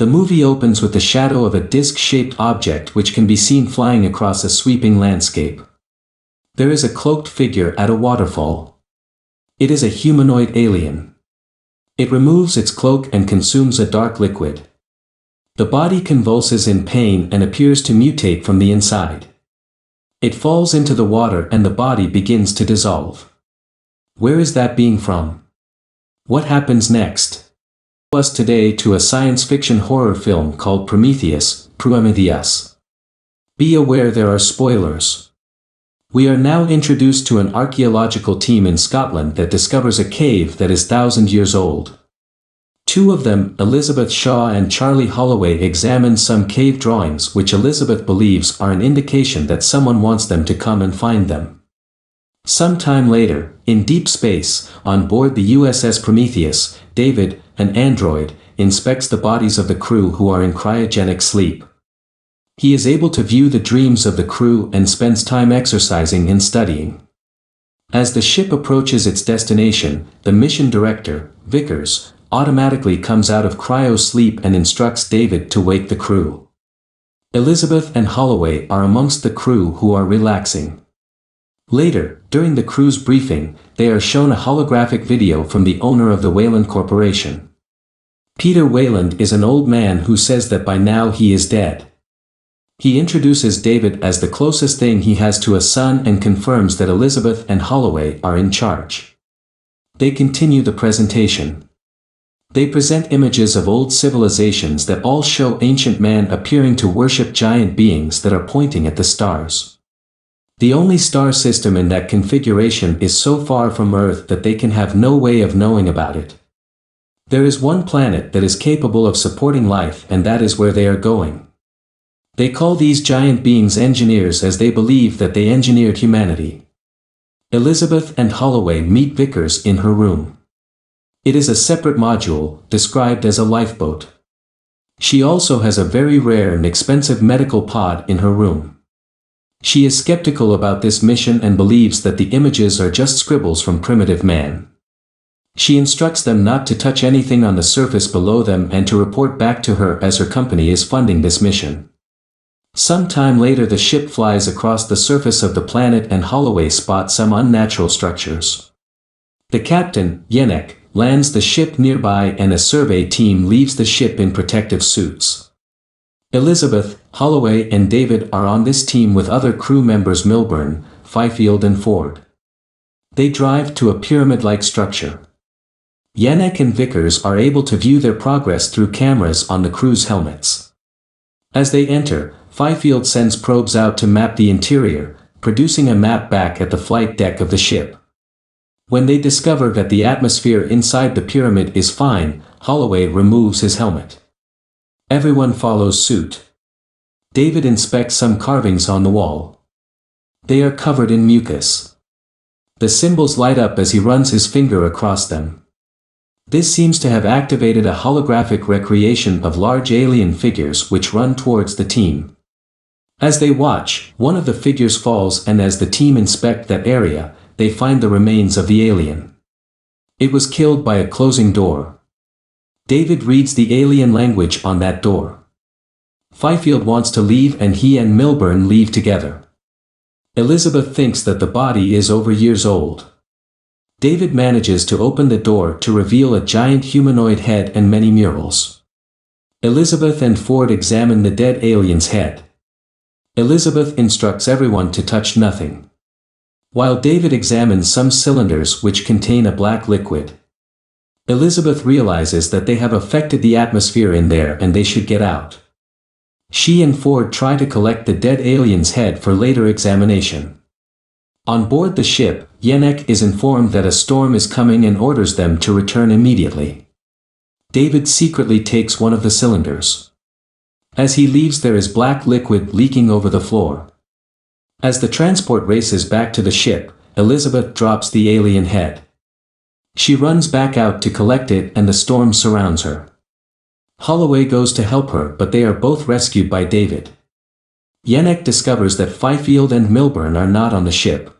The movie opens with the shadow of a disc-shaped object which can be seen flying across a sweeping landscape. There is a cloaked figure at a waterfall. It is a humanoid alien. It removes its cloak and consumes a dark liquid. The body convulses in pain and appears to mutate from the inside. It falls into the water and the body begins to dissolve. Where is that being from? What happens next? Us today to a science fiction horror film called Prometheus. Be aware there are spoilers. We are now introduced to an archaeological team in Scotland that discovers a cave that is 1,000 years old. Two of them, Elizabeth Shaw and Charlie Holloway, examine some cave drawings which Elizabeth believes are an indication that someone wants them to come and find them. Some time later, in deep space, on board the USS Prometheus, David, an android, inspects the bodies of the crew who are in cryogenic sleep. He is able to view the dreams of the crew and spends time exercising and studying. As the ship approaches its destination, the mission director, Vickers, automatically comes out of cryo-sleep and instructs David to wake the crew. Elizabeth and Holloway are amongst the crew who are relaxing. Later, during the crew's briefing, they are shown a holographic video from the owner of the Wayland Corporation. Peter Wayland is an old man who says that by now he is dead. He introduces David as the closest thing he has to a son and confirms that Elizabeth and Holloway are in charge. They continue the presentation. They present images of old civilizations that all show ancient man appearing to worship giant beings that are pointing at the stars. The only star system in that configuration is so far from Earth that they can have no way of knowing about it. There is one planet that is capable of supporting life, and that is where they are going. They call these giant beings engineers as they believe that they engineered humanity. Elizabeth and Holloway meet Vickers in her room. It is a separate module, described as a lifeboat. She also has a very rare and expensive medical pod in her room. She is skeptical about this mission and believes that the images are just scribbles from primitive man. She instructs them not to touch anything on the surface below them and to report back to her as her company is funding this mission. Some time later the ship flies across the surface of the planet and Holloway spots some unnatural structures. The captain, Yenek, lands the ship nearby and a survey team leaves the ship in protective suits. Elizabeth, Holloway and David are on this team with other crew members Milburn, Fifield and Ford. They drive to a pyramid-like structure. Yenek and Vickers are able to view their progress through cameras on the crew's helmets. As they enter, Fifield sends probes out to map the interior, producing a map back at the flight deck of the ship. When they discover that the atmosphere inside the pyramid is fine, Holloway removes his helmet. Everyone follows suit. David inspects some carvings on the wall. They are covered in mucus. The symbols light up as he runs his finger across them. This seems to have activated a holographic recreation of large alien figures which run towards the team. As they watch, one of the figures falls and as the team inspect that area, they find the remains of the alien. It was killed by a closing door. David reads the alien language on that door. Fifield wants to leave and he and Milburn leave together. Elizabeth thinks that the body is over years old. David manages to open the door to reveal a giant humanoid head and many murals. Elizabeth and Ford examine the dead alien's head. Elizabeth instructs everyone to touch nothing. While David examines some cylinders which contain a black liquid. Elizabeth realizes that they have affected the atmosphere in there and they should get out. She and Ford try to collect the dead alien's head for later examination. On board the ship, Yenek is informed that a storm is coming and orders them to return immediately. David secretly takes one of the cylinders. As he leaves there is black liquid leaking over the floor. As the transport races back to the ship, Elizabeth drops the alien head. She runs back out to collect it and the storm surrounds her. Holloway goes to help her but they are both rescued by David. Yenek discovers that Fifield and Milburn are not on the ship.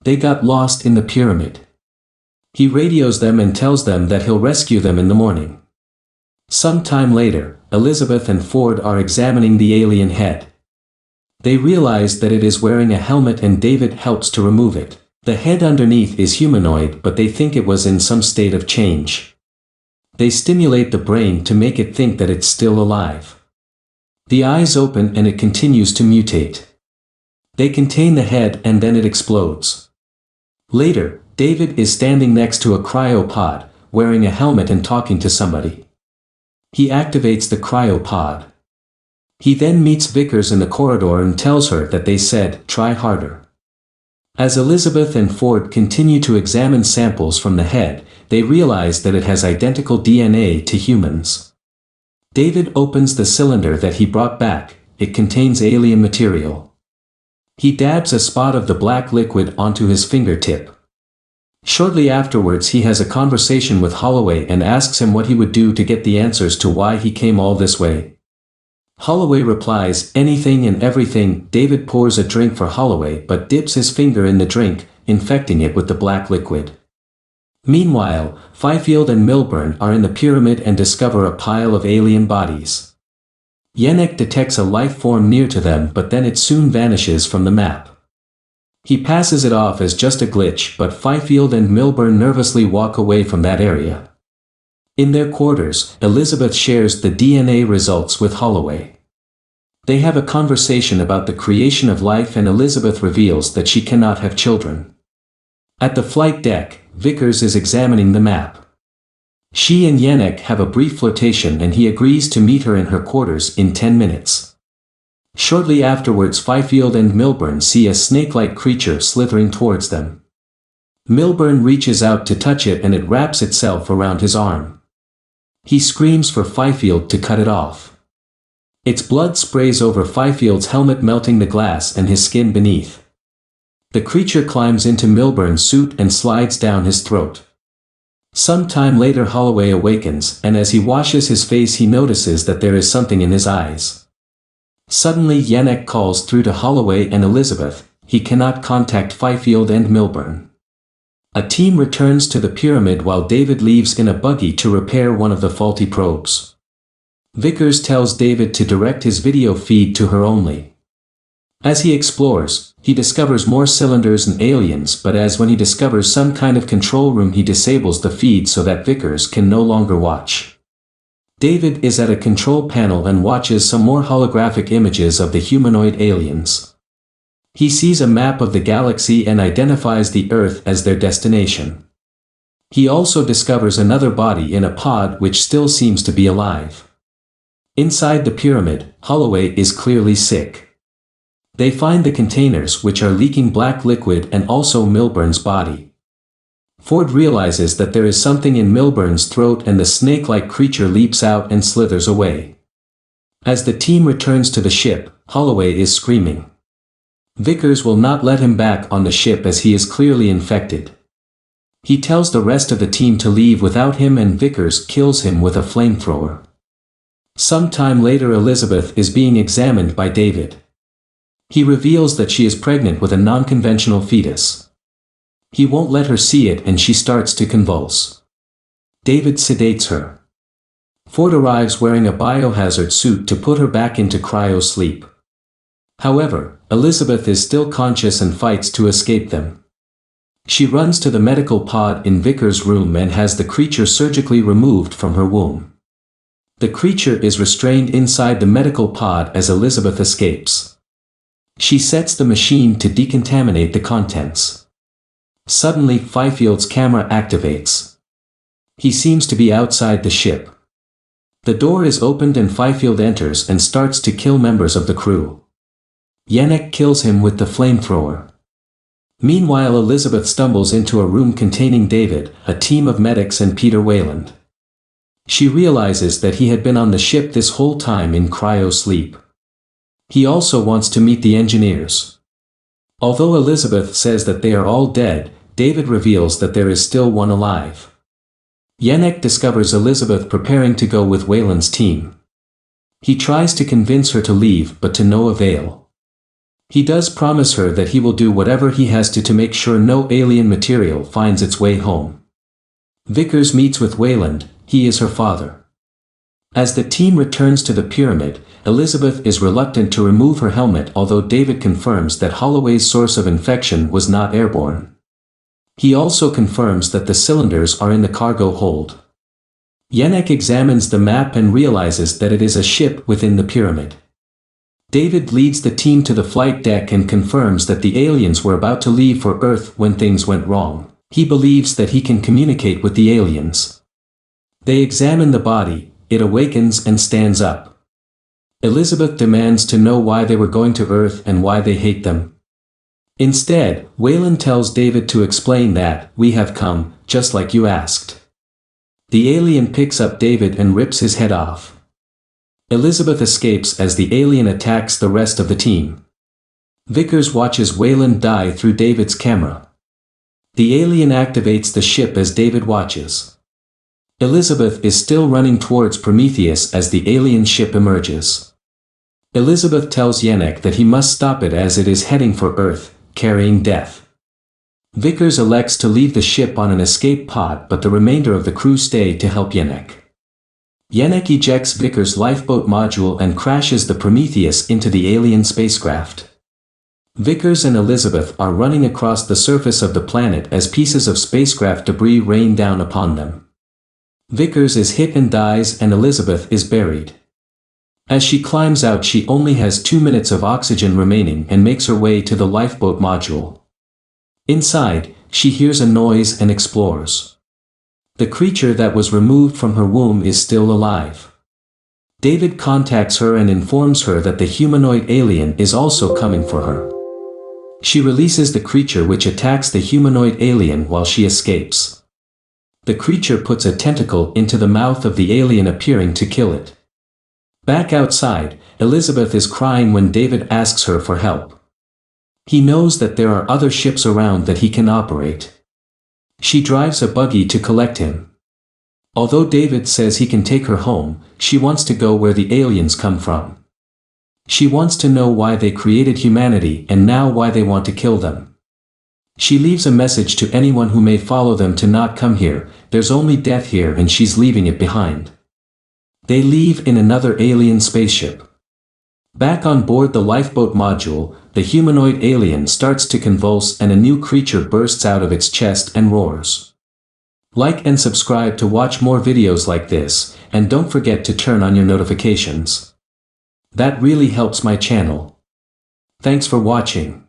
They got lost in the pyramid. He radios them and tells them that he'll rescue them in the morning. Some time later, Elizabeth and Ford are examining the alien head. They realize that it is wearing a helmet and David helps to remove it. The head underneath is humanoid, but they think it was in some state of change. They stimulate the brain to make it think that it's still alive. The eyes open and it continues to mutate. They contain the head and then it explodes. Later, David is standing next to a cryopod, wearing a helmet and talking to somebody. He activates the cryopod. He then meets Vickers in the corridor and tells her that they said, "Try harder." As Elizabeth and Ford continue to examine samples from the head, they realize that it has identical DNA to humans. David opens the cylinder that he brought back. It contains alien material. He dabs a spot of the black liquid onto his fingertip. Shortly afterwards he has a conversation with Holloway and asks him what he would do to get the answers to why he came all this way. Holloway replies, "Anything and everything." David pours a drink for Holloway but dips his finger in the drink, infecting it with the black liquid. Meanwhile, Fifield and Milburn are in the pyramid and discover a pile of alien bodies. Yennek detects a life form near to them, but then it soon vanishes from the map. He passes it off as just a glitch, but Fifield and Milburn nervously walk away from that area. In their quarters, Elizabeth shares the DNA results with Holloway. They have a conversation about the creation of life and Elizabeth reveals that she cannot have children. At the flight deck, Vickers is examining the map. She and Yennek have a brief flirtation and he agrees to meet her in her quarters in 10 minutes. Shortly afterwards Fifield and Milburn see a snake-like creature slithering towards them. Milburn reaches out to touch it and it wraps itself around his arm. He screams for Fifield to cut it off. Its blood sprays over Fifield's helmet, melting the glass and his skin beneath. The creature climbs into Milburn's suit and slides down his throat. Some time later Holloway awakens, and as he washes his face he notices that there is something in his eyes. Suddenly Yennek calls through to Holloway and Elizabeth. He cannot contact Fifield and Milburn. A team returns to the pyramid while David leaves in a buggy to repair one of the faulty probes. Vickers tells David to direct his video feed to her only. As he explores, he discovers more cylinders and aliens, but as when he discovers some kind of control room he disables the feed so that Vickers can no longer watch. David is at a control panel and watches some more holographic images of the humanoid aliens. He sees a map of the galaxy and identifies the Earth as their destination. He also discovers another body in a pod which still seems to be alive. Inside the pyramid, Holloway is clearly sick. They find the containers which are leaking black liquid and also Milburn's body. Ford realizes that there is something in Milburn's throat and the snake-like creature leaps out and slithers away. As the team returns to the ship, Holloway is screaming. Vickers will not let him back on the ship as he is clearly infected. He tells the rest of the team to leave without him and Vickers kills him with a flamethrower. Some time later Elizabeth is being examined by David. He reveals that she is pregnant with a non-conventional fetus. He won't let her see it and she starts to convulse. David sedates her. Ford arrives wearing a biohazard suit to put her back into cryo-sleep. However, Elizabeth is still conscious and fights to escape them. She runs to the medical pod in Vickers' room and has the creature surgically removed from her womb. The creature is restrained inside the medical pod as Elizabeth escapes. She sets the machine to decontaminate the contents. Suddenly Fifield's camera activates. He seems to be outside the ship. The door is opened and Fifield enters and starts to kill members of the crew. Yennek kills him with the flamethrower. Meanwhile Elizabeth stumbles into a room containing David, a team of medics and Peter Wayland. She realizes that he had been on the ship this whole time in cryo-sleep. He also wants to meet the engineers. Although Elizabeth says that they are all dead, David reveals that there is still one alive. Yennek discovers Elizabeth preparing to go with Wayland's team. He tries to convince her to leave but to no avail. He does promise her that he will do whatever he has to make sure no alien material finds its way home. Vickers meets with Wayland. He is her father. As the team returns to the pyramid, Elizabeth is reluctant to remove her helmet, although David confirms that Holloway's source of infection was not airborne. He also confirms that the cylinders are in the cargo hold. Yannick examines the map and realizes that it is a ship within the pyramid. David leads the team to the flight deck and confirms that the aliens were about to leave for Earth when things went wrong. He believes that he can communicate with the aliens. They examine the body, it awakens and stands up. Elizabeth demands to know why they were going to Earth and why they hate them. Instead, Wayland tells David to explain that, "We have come, just like you asked." The alien picks up David and rips his head off. Elizabeth escapes as the alien attacks the rest of the team. Vickers watches Wayland die through David's camera. The alien activates the ship as David watches. Elizabeth is still running towards Prometheus as the alien ship emerges. Elizabeth tells Yannick that he must stop it as it is heading for Earth, carrying death. Vickers elects to leave the ship on an escape pod, but the remainder of the crew stay to help Yannick. Yannick ejects Vickers' lifeboat module and crashes the Prometheus into the alien spacecraft. Vickers and Elizabeth are running across the surface of the planet as pieces of spacecraft debris rain down upon them. Vickers is hit and dies, and Elizabeth is buried. As she climbs out, she only has 2 minutes of oxygen remaining and makes her way to the lifeboat module. Inside, she hears a noise and explores. The creature that was removed from her womb is still alive. David contacts her and informs her that the humanoid alien is also coming for her. She releases the creature, which attacks the humanoid alien while she escapes. The creature puts a tentacle into the mouth of the alien, appearing to kill it. Back outside, Elizabeth is crying when David asks her for help. He knows that there are other ships around that he can operate. She drives a buggy to collect him. Although David says he can take her home, she wants to go where the aliens come from. She wants to know why they created humanity and now why they want to kill them. She leaves a message to anyone who may follow them to not come here. There's only death here, and she's leaving it behind. They leave in another alien spaceship. Back on board the lifeboat module, the humanoid alien starts to convulse and a new creature bursts out of its chest and roars. Like and subscribe to watch more videos like this, and don't forget to turn on your notifications. That really helps my channel. Thanks for watching.